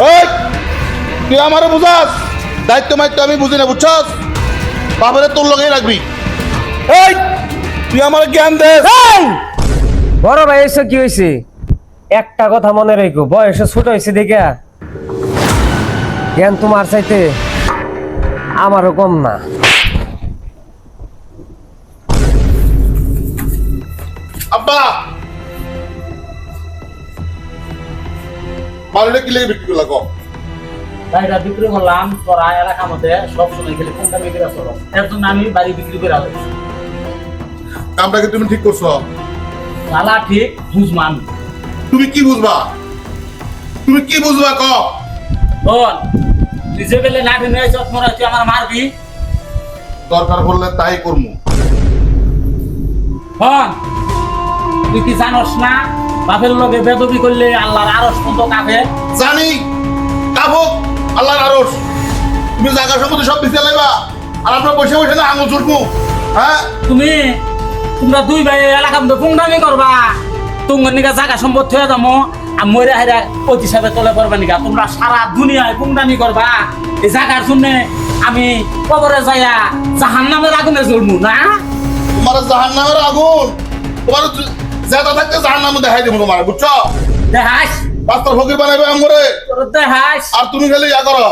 এই তুই আমারে বুঝাস, দায়িত্ব মাইত্ব আমি বুঝি না, বুঝছস? বাপরে তোর লগেই রাখবি। এই তুই আমার জ্ঞান দে। বড় ভাই এসে কি হয়েছে? একটা কথা মনে রেখো, বয়সে ছোট হয়েছে দেখে জ্ঞান তোমার চাইতে আমারও কম না। আব্বা বাড়িটা কি লেগে বিক্রি করলা কম? বাড়িটা বিক্রি করলাম, তোরা এলাকার মধ্যে সবসময় খেলে কোনটা বিক্রি করো, এর জন্য আমি বাড়ি বিক্রি করে আছি। কামটা কি তুমি ঠিক করছো? তালা ঠিক বুঝমান। তুমি কি বুঝবা? তুমি কি বুঝবা ক? বল, নিজে বেলে না ভিন্ন মনে তুই আমার মারবি? দরকার পড়লে তাই করমু। হন, তুই কি জানোস না বাপের লগে বেদবি করলে আল্লাহর আরশ পর্যন্ত কাঁপে? জানি কাবুক আল্লাহর আরশ। তুমি জায়গা সম্পত্তি সব বিচার লাইবা আর আপনার বসে বসে না আঙুল চুটমু। হ্যাঁ তোমরা দুই ভাই এলাকার মধ্যে পুংডামি করবা, তোমার নিকা জায়গা সম্পদ হয়ে যাবো আর মরে হাইরা অতি হিসাবে তোলে পড়বা নিকা। তোমরা সারা দুনিয়ায় পুংডামি করবা, এই জায়গার জন্য আমি কবরে যাইয়া জাহান্নামের আগুনে জ্বলমু না? তোমার জাহান্নামের আগুন তোমার জেতা থাকতে জাহান্নামে দেখাই দেবো তোমার, বুঝছো? দেখাস রাস্তার ফকির বানাইবে আমরে, তোর দেখাস। আর তুমি খালি ইয়া করো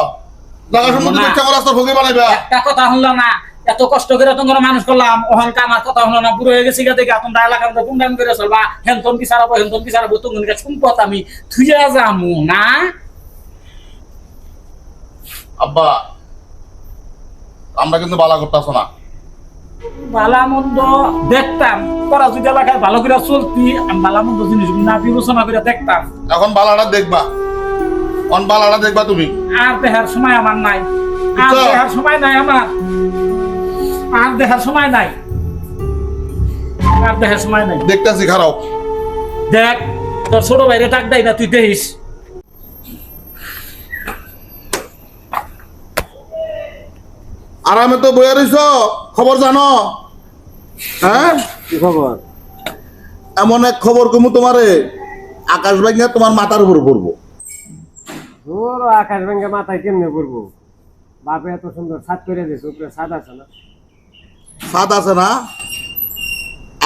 জায়গা সম্পত্তি বেচা আমার রাস্তার ফকির বানাইবে। একটা কথা হলো না, এত কষ্ট করে তোমার মানুষ করলাম, ওখানকে আমার কথা হলো না, বুড়ো হয়ে গেছি গা দেখে তোমরা এলাকার মধ্যে পুংডামি করে চলবা। হেনতন বিচারাবো হেনতন বিচারাবো, তোমার সম্পদ আমি থুইয়া যামু না? আব্বা আমরা কিন্তু বালা করতেছ না। ভালা মন্দ দেখতাম, তোরা যদি এলাকায় ভালো করে চলতি, আমি ভালা মন্দ জিনিসগুলো না বিবেচনা করে দেখতাম। এখন বালাটা দেখবা, অন বালাটা দেখবা তুমি। আর দেখার সময় আমার নাই, আর দেখার সময় নাই আমার, আর দেখার সময় নাই, আর দেখার সময় নাই। দেখতেছি খারাপ। দেখ তোর ছোট ভাইরে টাক দেয় না, তুই দেখিস। আরামে তো বইয়া রইছ, খবর জানো? হ্যাঁ কি খবর? এমন এক খবর কমু তোমারে, আকাশ ভাঙিয়া তোমার মাথার উপর পড়বো। ওর আকাশ ভেঙ্গে মাথায় কেমনে পড়বো? বাপে এত সুন্দর ছাদ করে দিয়েছে, উপরে ছাদ আছে না? ছাদ আছে না?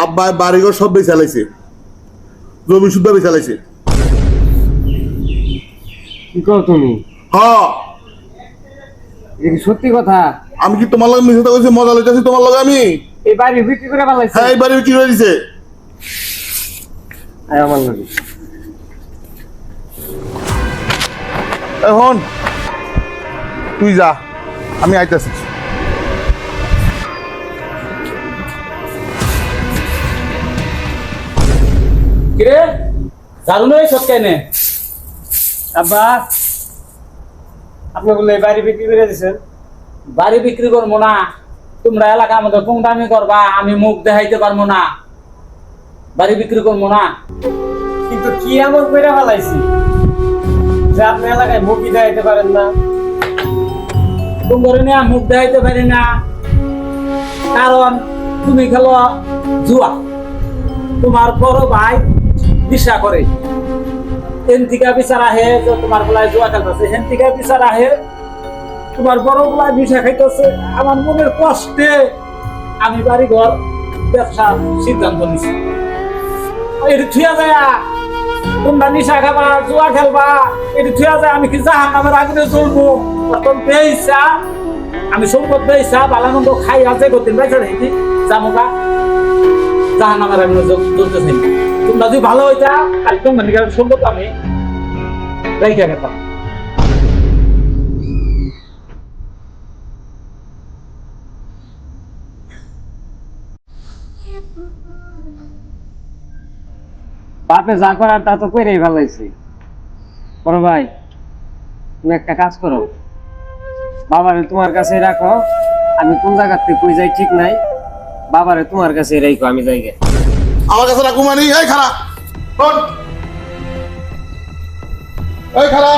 আব্বাই বাড়িঘর সব বেচে লাইছে, জমি শুদ্ধ বেচে লাইছে। কি কও তুমি? হ্যাঁ এটা কি সত্যি কথা? আমি কি তোমার লগে মিশে কইছি, মজা লইতেছি তোমার লগে আমি? এই বাড়ি বিক্রি করে ফেলাইছে? হ্যাঁ এই বাড়ি কি হয়ে দিছে? আমার লাগে এখন তুই যা, আমি আইতাছি। কিরে জানো না এই সৎকাই নে? আব্বা, আপনি বললে এই বাড়ি বিক্রি করে দিয়েছেন? বাড়ি বিক্রি করবো না, তোমরা এলাকার মধ্যে পুংডামি করবা, আমি মুখ দেখাইতে পারবো না। বাড়ি বিক্রি করবো না। কিন্তু কি এমন করে ফেলাইছি যে আপনি এলাকায় মুখই দেখাইতে পারেন না? তোমার নিয়ে মুখ দেখাইতে পারি না কারণ তুমি খেলো জুয়া। তোমার বড় ভাই নেশা করে, হেনতিকা বিচার আহে যে তোমার বেলায় জুয়া খেলতেছে, হেনতিকা বিচার আহে তোমার বড় বেলায় নেশা খাইতেছে। আমার মনের কষ্টে আমি বাড়ি ঘর ব্যবসা সিদ্ধান্ত নিছি। এটি থুয়া যায় তোমরা নেশা খাবা জুয়া খেলবা, এটি থুয়া যায় আমি কি জাহান্নামের আগুনে জ্বলবো? তখন বেইসা আমি সম্পদ বেইসা বালানন্দ খাই আছে করতেন বেচা দেখি জামুকা জাহান্নামের আগুনে জ্বলতেছেন। তোমরা যদি ভালো হইতা তাহলে তোমরা নিকার সম্পদ আমি রেখে গেতাম। বাপে যা করার তা তো করেই ফেলাইছি। বড় ভাই, তুমি একটা কাজ করো, বাবারে তোমার কাছে রাখো, আমি কোন জায়গার থেকে কই যাই ঠিক নাই, বাবারে তোমার কাছে রাখো, আমি যাই গে। আমার কাছে রাখু মানে এই খারা শোন, এই খারা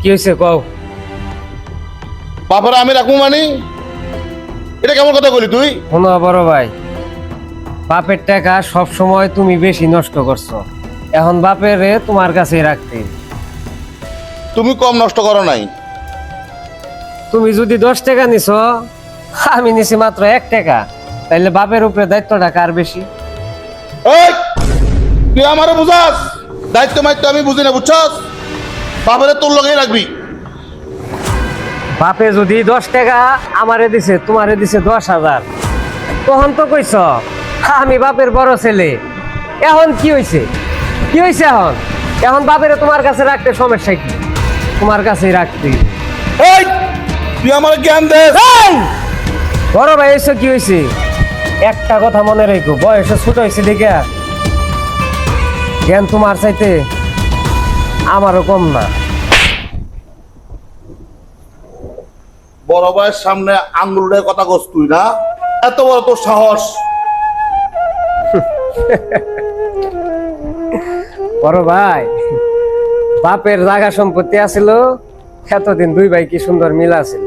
কি হয়েছে কও? বাপরে আমি রাখু মানে এটা কেমন কথা বলি তুই? শোনো বড় ভাই, বাপের টাকা সব সময় তুমি বেশি নষ্ট করছো, এখন বাপের তোমার কাছে রাখতে তুমি কম নষ্ট করো নাই। তুমি যদি 10 টাকা নিছ, আমি নিছি মাত্র 1 টাকা, তাইলে বাপের উপরে দায়িত্বটা কার বেশি? এই তুই আমারে বুঝাস, দায়িত্ব মাইত্ব আমি বুঝি না, বুঝছস? বাপরে তোর লগেই রাখবি। বাপে যদি 10 টাকা আমারে দিছে, তোমারে দিছে 10,000, তখন তো কইছ আমি বাপের বড় ছেলে। এখন কি হইছে? কি হইছে এখন? এখন বাপেরে তোমার কাছে রাখতে সমস্যা কি? তোমার কাছেই রাখতে। এই তুই আমার জ্ঞান দে। এই! বড় ভাই এসে কি হয়েছে? একটা কথা মনে রেখো, বয়সে ছোট হয়েছে দেখে জ্ঞান তোমার চাইতে আমারও কম না। বড় ভাইয়ের সামনে আঙ্গুলের কথা কস তুই না? এত বড় তোর সাহস? বড় ভাই, বাপের জায়গা সম্পত্তি আছিল, এতদিন 2 ভাই কি সুন্দর মিল আছিল।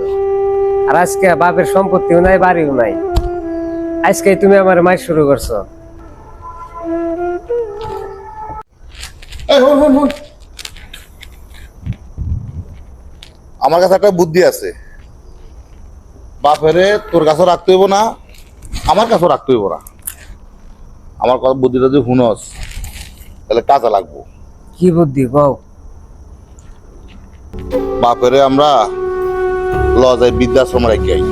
আর আজকে বাপের সম্পত্তিও নাই, বাড়িও নাই। আজকে তুমি আমার মাই শুরু করছো। এই হন হন হন, আমার কাছে একটা বুদ্ধি আছে। বাপেরে তোর কাছেও রাখতে হইব না, আমার কাছেও রাখতে হইব না। আমার কথা বুদ্ধিটা যদি শুনস তাহলে কাজে লাগবো। কি বুদ্ধি কও? বাপেরে আমরা লজায় বৃদ্ধাশ্রমে রেখে আই।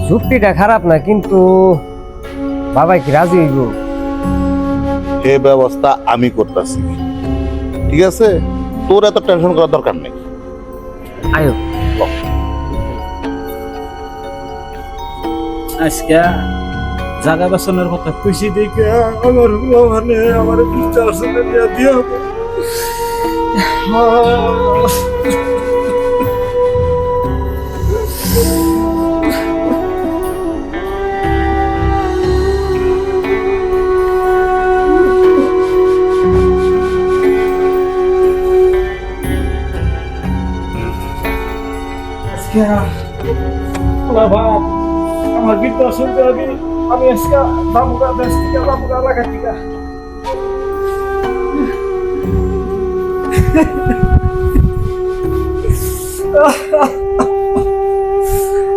যুক্তিটা খারাপ না, কিন্তু বাবা কি রাজি হইব? সে ব্যবস্থা আমি করতেছি, ঠিক আছে? তোর এত টেনশন করার দরকার নেই। আয়ো। আজকে জায়গা বাঁচানোর কথা খুশি দেখে আমার মানে আমার বৃদ্ধাশ্রমে নিয়ে দিও। আমার বৃদ্ধাশ্রমে আমি আজকে বাবুকা দেশ থেকে বাবুকা এলাকা থেকে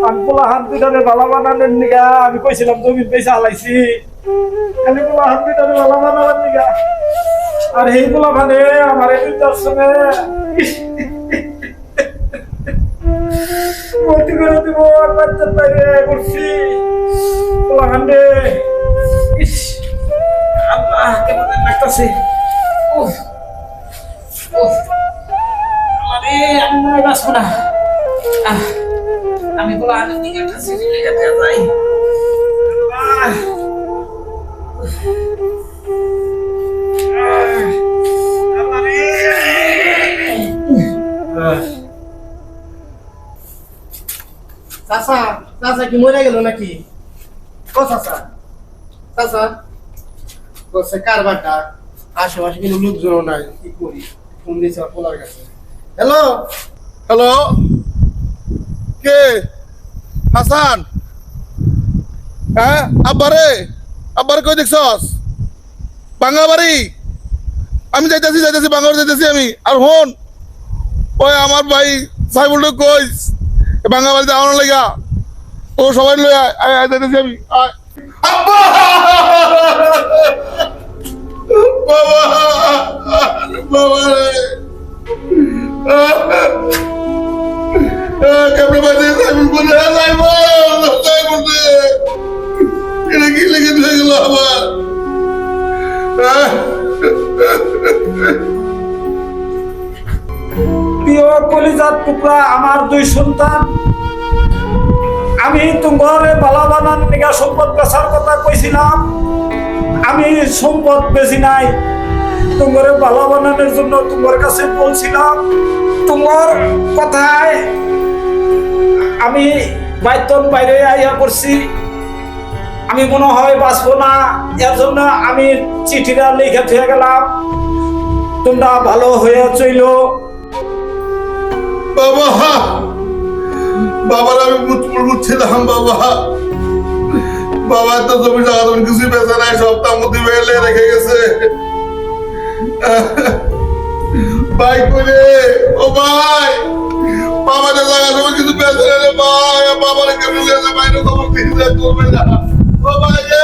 আমি পোলা হান্তিটারে ভালো বানানোর নিগা আমি কইছিলাম জমি পয়সা হালাইছি, আমি পোলা হান্তিটারে ভালো বানাবার নিগা। আর এই পোলা মানে আমার এই বৃদ্ধাশ্রমে ভর্তি করে দিব। আর বাচ্চার বাইরে করছি পোলা হান্ডে। ইস আল্লাহ, কেমন লাগতেছে। আমি মনে বাঁচবো না। আমি বলা হাতের দিকে একটা সিঁড়ি লেগে যাই। চাচা, চাচা কি মরে গেল নাকি? ও চাচা, চাচা বলছে কারবারটা আশেপাশে কিন্তু লোকজনও নাই, কি করি? ফোন দিয়েছে আমার পোলার কাছে। হ্যালো হ্যালো, কে? হাসান? হ্যাঁ, আব্বারে আব্বারে কই দেখছস? বাঙ্গাবাড়ি? আমি যাইতেছি বাঙ্গাবাড়ি যাইতেছি আমি। আর হন, ওই আমার ভাই সাইবুলটা কইস বাঙ্গাবাড়িতে আওয়ানোর লাগা, ও সবাই লই যাইতেছি আমি। আব্বা! বাবা, বাবা রে, কেমন বাজে সাইবুল বলে সাইবুল রে, এটা কি লেগে হয়ে গেল আমার? প্রিয় কলিজার টুকরা আমার 2 সন্তান, আমি তোমারে বালা বানান নিগা সম্পদ বেচার কথা কইছিলাম। আমি সম্পদ বেশি নাই, তোমারে বালা বানানোর জন্য তোমার কাছে বলছিলাম। তোমার কথায় আমি বাইতন বাইরে আইয়া করছি। আমি মনে হয় বাঁচবো না, এর জন্য আমি চিঠিটা লিখে থুয়ে গেলাম। তোমরা ভালো হয়ে চইলো। বাবা, বাবার আমি বুঝছিলাম বাবা। বাবা তো জমি জায়গা তুমি কিছু বেঁচে নাই, সব তার মধ্যে বেলে রেখে গেছে। ভাই করে ও ভাই বাবাদের লাগা সবাই কিছু পেছে রে ভাই বাবার কেমন গেছে ভাই খবর দিতে করবে না ও ভাই